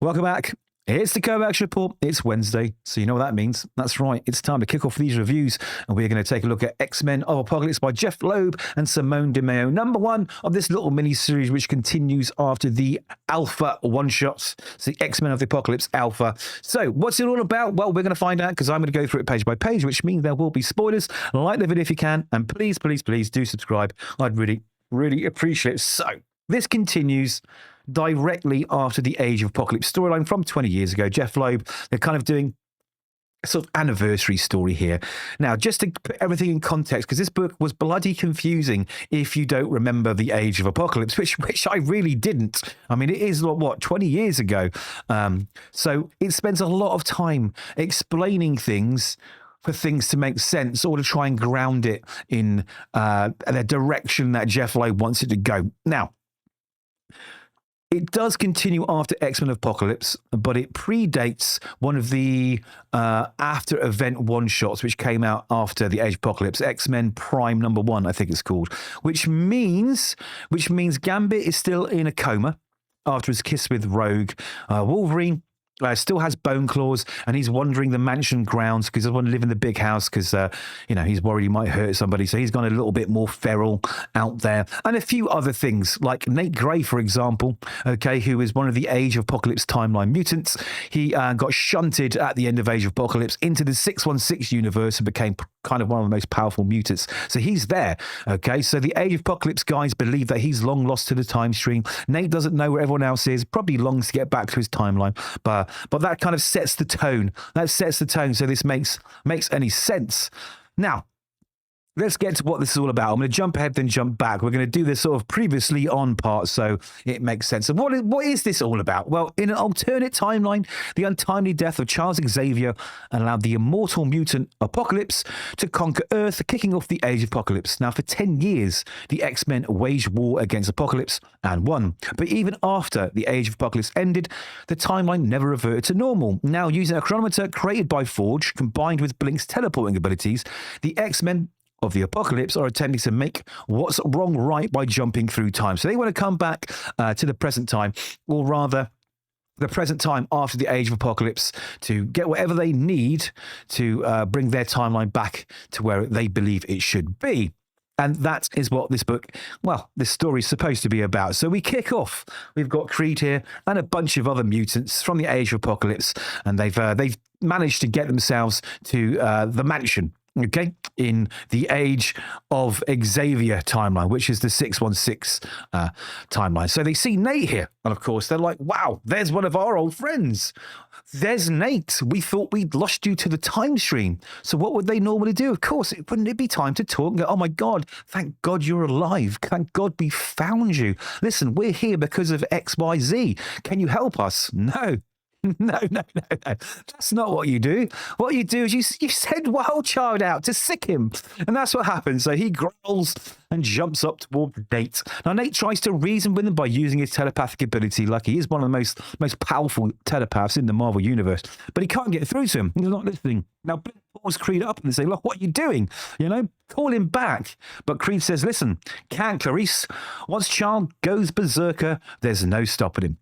Welcome back. It's the Kovacs Report. It's Wednesday, so you know what that means. That's right. It's time to kick off these reviews, and we're going to take a look at X-Men of Apocalypse by Jeph Loeb and Simone Di Meo, number one of this little mini-series, which continues after the Alpha one-shots. It's the X-Men of the Apocalypse Alpha. So what's it all about? Well, we're going to find out, because I'm going to go through it page by page, which means there will be spoilers. Like the video if you can, and please, please, please do subscribe. I'd really, really appreciate it. So this continues directly after the Age of Apocalypse storyline from 20 years ago. Jeph Loeb, they're kind of doing a sort of anniversary story here. Now, just to put everything in context, because this book was bloody confusing if you don't remember the Age of Apocalypse, which I really didn't. I mean, it is, what, 20 years ago. So it spends a lot of time explaining things for things to make sense, or to try and ground it in the direction that Jeph Loeb wants it to go. Now, it does continue after X-Men Apocalypse, but it predates one of the after-event one-shots, which came out after the Age of Apocalypse, X-Men Prime #1, I think it's called, which means Gambit is still in a coma after his kiss with Rogue. Wolverine still has bone claws, and he's wandering the mansion grounds because he doesn't want to live in the big house because, he's worried he might hurt somebody. So he's gone a little bit more feral out there. And a few other things, like Nate Gray, for example, who is one of the Age of Apocalypse timeline mutants. He got shunted at the end of Age of Apocalypse into the 616 universe and became kind of one of the most powerful mutants. So he's there. So the Age of Apocalypse guys believe that he's long lost to the time stream. Nate doesn't know where everyone else is, probably longs to get back to his timeline, but that kind of sets the tone. So this makes any sense. Now, let's get to what this is all about. I'm going to jump ahead, then jump back. We're going to do this sort of previously on part, so it makes sense. And what is this all about? Well, in an alternate timeline, the untimely death of Charles Xavier allowed the immortal mutant Apocalypse to conquer Earth, kicking off the Age of Apocalypse. Now, for 10 years, the X-Men waged war against Apocalypse and won. But even after the Age of Apocalypse ended, the timeline never reverted to normal. Now, using a chronometer created by Forge, combined with Blink's teleporting abilities, the X-Men of the Apocalypse are attempting to make what's wrong right by jumping through time. So they want to come back to the present time, or rather the present time after the Age of Apocalypse, to get whatever they need to bring their timeline back to where they believe it should be. And that is what this book, this story is supposed to be about. So we kick off. We've got Creed here and a bunch of other mutants from the Age of Apocalypse, and they've managed to get themselves to the mansion, in the Age of Xavier timeline, which is the 616 timeline. So they see Nate here, and of course they're like, wow, there's one of our old friends. There's Nate. We thought we'd lost you to the time stream. So what would they normally do? Of course, wouldn't it be time to talk and go, oh my God, thank God you're alive. Thank God we found you. Listen, we're here because of XYZ. Can you help us? No. No. That's not what you do. What you do is you send Wild Child out to sick him. And that's what happens. So he growls and jumps up toward Nate. Now, Nate tries to reason with him by using his telepathic ability, like he is one of the most powerful telepaths in the Marvel Universe. But he can't get through to him. He's not listening. Now, Blink pulls Creed up and they say, look, what are you doing? Call him back. But Creed says, listen, can't, Clarice. Once Child goes berserker, there's no stopping him.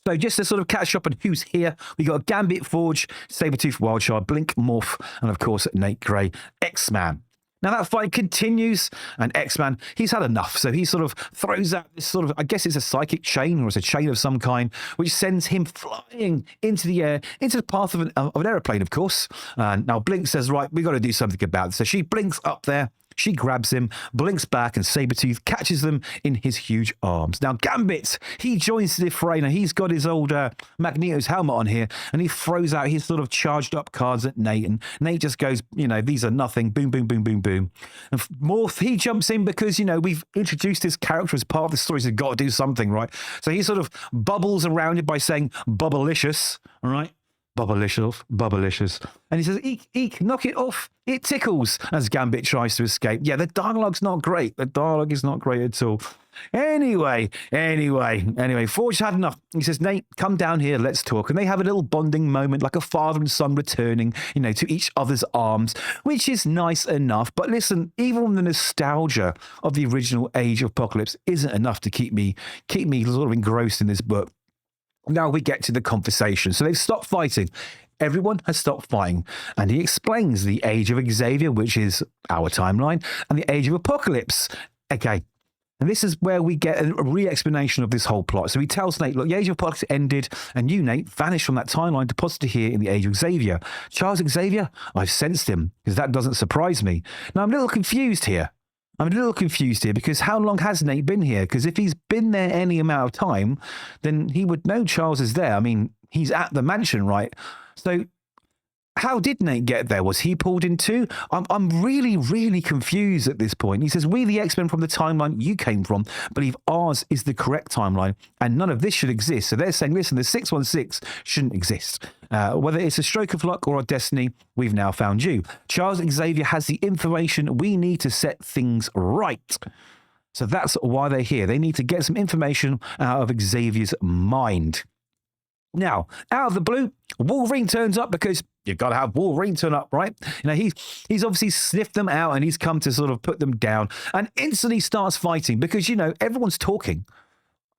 So just to sort of catch up on who's here, we got Gambit, Forge, Sabretooth, Wildchild, Blink, Morph, and of course, Nate Gray, X-Man. Now that fight continues, and X-Man, he's had enough. So he sort of throws out this sort of, I guess it's a psychic chain, or it's a chain of some kind, which sends him flying into the air, into the path of an aeroplane, of course. Now Blink says, right, we got to do something about this. So she blinks up there. She grabs him, blinks back, and Sabretooth catches them in his huge arms. Now, Gambit, he joins the fray. Now, he's got his old Magneto's helmet on here, and he throws out his sort of charged up cards at Nate, and Nate just goes, these are nothing. Boom, boom, boom, boom, boom. And Morph, he jumps in because, we've introduced this character as part of the story, so he's got to do something, right? So he sort of bubbles around it by saying, Bubblicious, all right? Bubblicious. And he says, eek, eek, knock it off. It tickles, as Gambit tries to escape. Yeah, the dialogue's not great. The dialogue is not great at all. Anyway, Forge had enough. He says, Nate, come down here, let's talk. And they have a little bonding moment, like a father and son returning, to each other's arms, which is nice enough. But listen, even the nostalgia of the original Age of Apocalypse isn't enough to keep me sort of engrossed in this book. Now we get to the conversation. So they've stopped fighting. Everyone has stopped fighting. And he explains the age of Xavier, which is our timeline, and the age of Apocalypse. Okay. And this is where we get a re-explanation of this whole plot. So he tells Nate, look, the age of Apocalypse ended, and you, Nate, vanished from that timeline, deposited here in the age of Xavier. Charles Xavier, I've sensed him, because that doesn't surprise me. Now, I'm a little confused here. Because how long has Nate been here? Because if he's been there any amount of time, then he would know Charles is there. I mean, he's at the mansion, right? So how did Nate get there? Was he pulled in too? I'm really, really confused at this point. He says, we, the X-Men from the timeline you came from, believe ours is the correct timeline, and none of this should exist. So they're saying, listen, the 616 shouldn't exist. Whether it's a stroke of luck or a destiny, we've now found you. Charles Xavier has the information we need to set things right. So that's why they're here. They need to get some information out of Xavier's mind. Now, out of the blue, Wolverine turns up because you've got to have Wolverine turn up, right? You know, he's obviously sniffed them out and he's come to sort of put them down and instantly starts fighting because, you know, everyone's talking.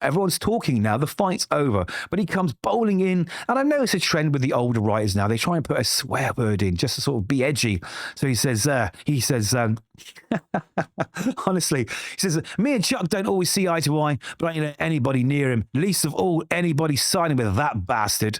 Everyone's talking now. The fight's over. But he comes bowling in. And I know it's a trend with the older writers now. They try and put a swear word in just to sort of be edgy. So he says, honestly, he says, me and Chuck don't always see eye to eye, but I don't let anybody near him. Least of all, anybody siding with that bastard.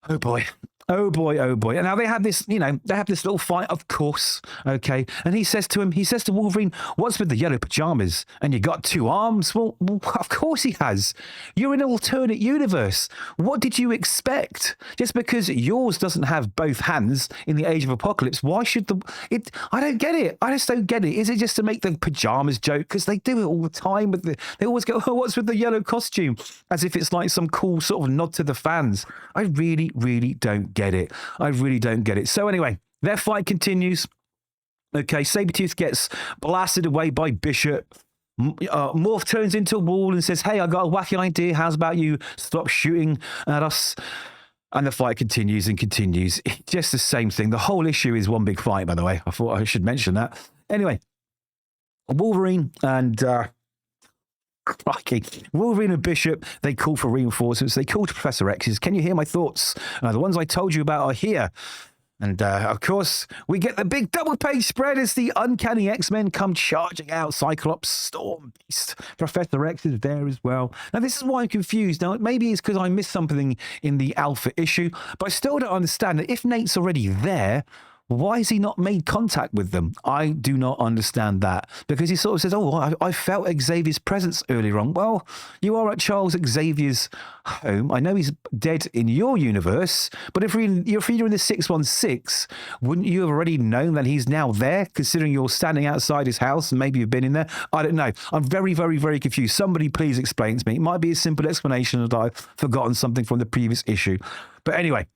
Oh, boy. Oh boy, oh boy. And now they have this, you know, they have this little fight, of course. Okay. And he says to Wolverine, what's with the yellow pajamas? And you got two arms? Well, of course he has. You're in an alternate universe. What did you expect? Just because yours doesn't have both hands in the age of Apocalypse, why should I don't get it. I just don't get it. Is it just to make the pajamas joke? Because they do it all the time. They always go, oh, what's with the yellow costume? As if it's like some cool sort of nod to the fans. I really, really don't get it. I really don't get it. So anyway, their fight continues. Okay, Sabretooth gets blasted away by Bishop. Morph turns into a wall and says, hey, I got a wacky idea. How's about you stop shooting at us? And the fight continues and continues. Just the same thing. The whole issue is one big fight, by the way. I thought I should mention that. Anyway, Wolverine and... Crikey. Wolverine and Bishop, they call for reinforcements. They call to Professor X. Says, can you hear my thoughts? The ones I told you about are here. And, of course, we get the big double-page spread as the Uncanny X-Men come charging out. Cyclops, Storm, Beast, Professor X is there as well. Now, this is why I'm confused. Now, maybe it's because I missed something in the Alpha issue, but I still don't understand that if Nate's already there, why has he not made contact with them? I do not understand that. Because he sort of says, oh, I felt Xavier's presence earlier on. Well, you are at Charles Xavier's home. I know he's dead in your universe, but if you're in the 616, wouldn't you have already known that he's now there, considering you're standing outside his house and maybe you've been in there? I don't know. I'm very, very, very confused. Somebody please explain to me. It might be a simple explanation that I've forgotten something from the previous issue. But anyway,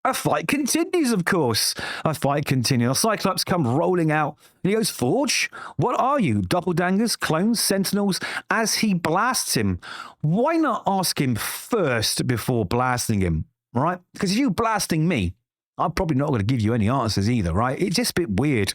a fight continues, of course. A fight continues. The Cyclops come rolling out, and he goes, Forge, what are you? Doppelgangers, clones, sentinels? As he blasts him, why not ask him first before blasting him, right? Because if you're blasting me, I'm probably not going to give you any answers either, right? It's just a bit weird.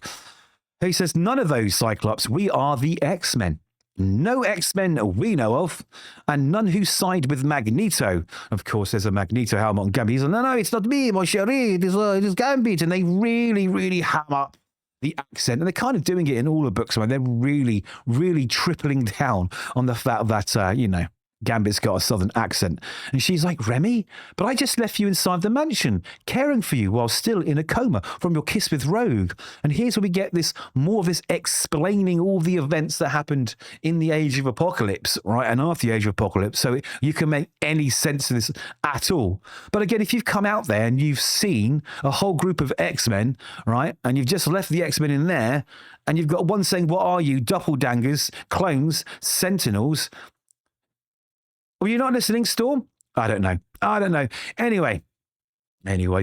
He says, none of those, Cyclops. We are the X-Men. No X-Men we know of, and none who side with Magneto. Of course, there's a Magneto helmet on Gambit. He's like, no, it's not me, mon chéri, it is Gambit. And they really, really ham up the accent. And they're kind of doing it in all the books. I mean, they're really, really tripling down on the fact that, Gambit's got a southern accent. And she's like, Remy, but I just left you inside the mansion, caring for you while still in a coma from your kiss with Rogue. And here's where we get more of this explaining all the events that happened in the Age of Apocalypse, right? And after the Age of Apocalypse. So you can make any sense of this at all. But again, if you've come out there and you've seen a whole group of X-Men, right? And you've just left the X-Men in there, and you've got one saying, what are you? Doppelgangers, clones, sentinels. Were you not listening, Storm? I don't know. Anyway,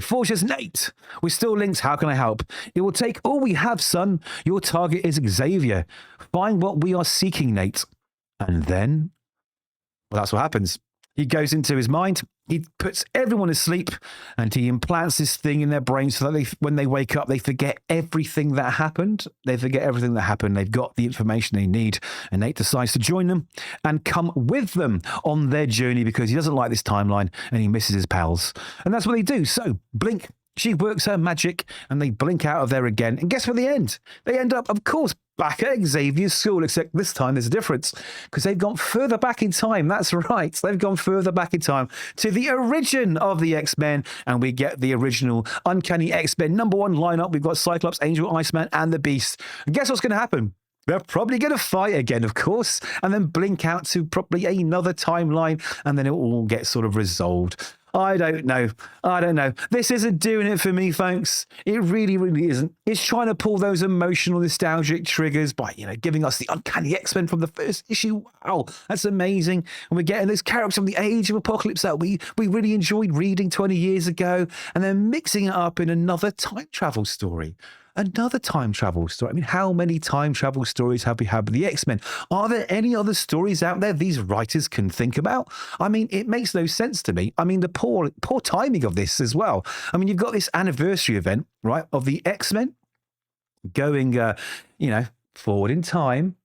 Forge says, Nate, we're still linked. How can I help? It will take all we have, son. Your target is Xavier. Find what we are seeking, Nate. And then, well, that's what happens. He goes into his mind. He puts everyone asleep and he implants this thing in their brain so that when they wake up, they forget everything that happened. They forget everything that happened. They've got the information they need. And Nate decides to join them and come with them on their journey because he doesn't like this timeline and he misses his pals. And that's what they do. So blink. She works her magic and they blink out of there again. And guess what they end? They end up, of course, back at Xavier's school, except this time there's a difference because they've gone further back in time. That's right. They've gone further back in time to the origin of the X-Men, and we get the original Uncanny X-Men #1 lineup. We've got Cyclops, Angel, Iceman, and the Beast. And guess what's going to happen? They're probably going to fight again, of course, and then blink out to probably another timeline, and then it will all get sort of resolved. I don't know. This isn't doing it for me, folks. It really, really isn't. It's trying to pull those emotional, nostalgic triggers by, giving us the Uncanny X-Men from the first issue. Wow, that's amazing. And we're getting those characters from the Age of Apocalypse that we really enjoyed reading 20 years ago, and then mixing it up in another time travel story. Another time travel story. I mean, how many time travel stories have we had with the X-Men? Are there any other stories out there these writers can think about? I mean, it makes no sense to me. I mean, the poor timing of this as well. I mean, you've got this anniversary event, right, of the X-Men going, forward in time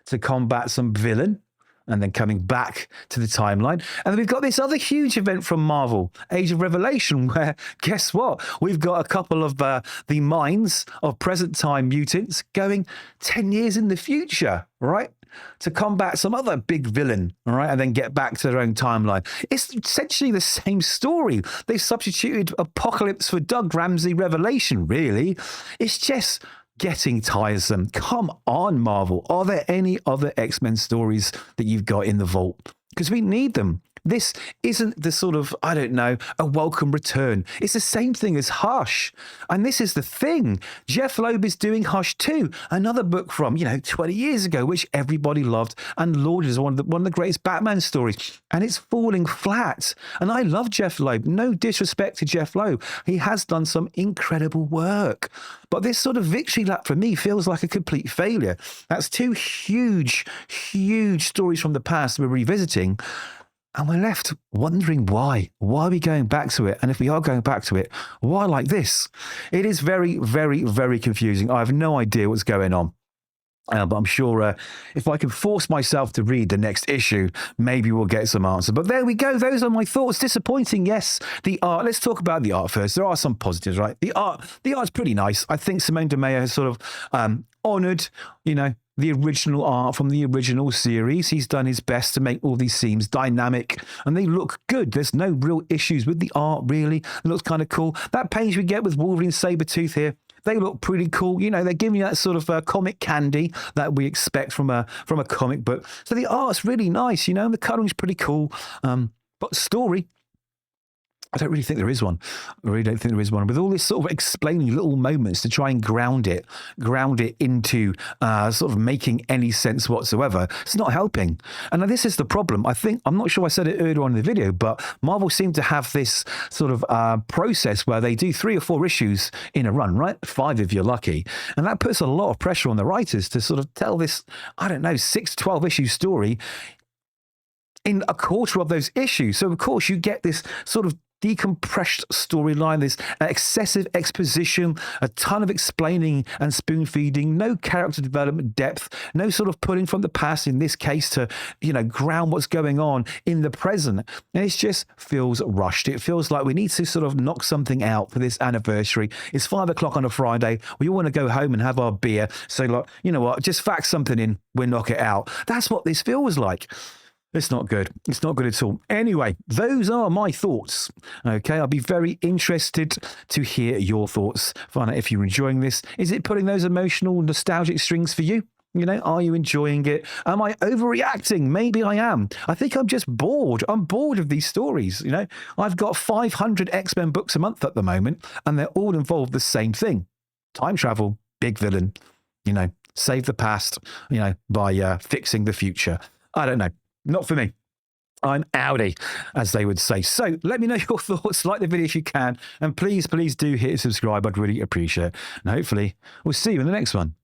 to combat some villain, and then coming back to the timeline. And then we've got this other huge event from Marvel, Age of Revelation, where, guess what? We've got a couple of the minds of present-time mutants going 10 years in the future, right? To combat some other big villain, all right? And then get back to their own timeline. It's essentially the same story. They substituted Apocalypse for Doug Ramsey Revelation, really. It's just getting tiresome. Come on, Marvel. Are there any other X-Men stories that you've got in the vault? Because we need them. This isn't the sort of, a welcome return. It's the same thing as Hush. And this is the thing. Jeph Loeb is doing Hush 2, another book from, 20 years ago, which everybody loved and lauded as one of the greatest Batman stories. And it's falling flat. And I love Jeph Loeb. No disrespect to Jeph Loeb. He has done some incredible work. But this sort of victory lap for me feels like a complete failure. That's two huge, huge stories from the past we're revisiting. And we're left wondering why. Why are we going back to it? And if we are going back to it, why like this? It is very, very, very confusing. I have no idea what's going on. But I'm sure if I can force myself to read the next issue, maybe we'll get some answer. But there we go. Those are my thoughts. Disappointing, yes. The art. Let's talk about the art first. There are some positives, right? The art's pretty nice. I think Simone Di Meo has sort of honoured, the original art from the original series. He's done his best to make all these scenes dynamic, and they look good. There's no real issues with the art, really. It looks kind of cool. That page we get with Wolverine Sabretooth here, they look pretty cool. They're giving you that sort of comic candy that we expect from a comic book. So the art's really nice, and the coloring's pretty cool. But story, I don't really think there is one. I really don't think there is one. With all this sort of explaining little moments to try and ground it into sort of making any sense whatsoever, it's not helping. And this is the problem. I'm not sure I said it earlier on in the video, but Marvel seem to have this sort of process where they do 3 or 4 issues in a run, right? 5 if you're lucky. And that puts a lot of pressure on the writers to sort of tell this, 6 to 12 issue story in a quarter of those issues. So, of course, you get this sort of decompressed storyline, this excessive exposition, a ton of explaining and spoon feeding, no character development depth, no sort of putting from the past in this case to, ground what's going on in the present. And it just feels rushed. It feels like we need to sort of knock something out for this anniversary. It's 5 o'clock on a Friday. We all want to go home and have our beer. So, you know what? Just fax something in. We'll knock it out. That's what this feels like. It's not good. It's not good at all. Anyway, those are my thoughts. Okay, I'll be very interested to hear your thoughts. Find out if you're enjoying this. Is it putting those emotional, nostalgic strings for you? Are you enjoying it? Am I overreacting? Maybe I am. I think I'm just bored. I'm bored of these stories. I've got 500 X-Men books a month at the moment, and they're all involved the same thing. Time travel, big villain, save the past, by fixing the future. I don't know. Not for me. I'm outie, as they would say. So let me know your thoughts. Like the video if you can. And please, please do hit subscribe. I'd really appreciate it. And hopefully we'll see you in the next one.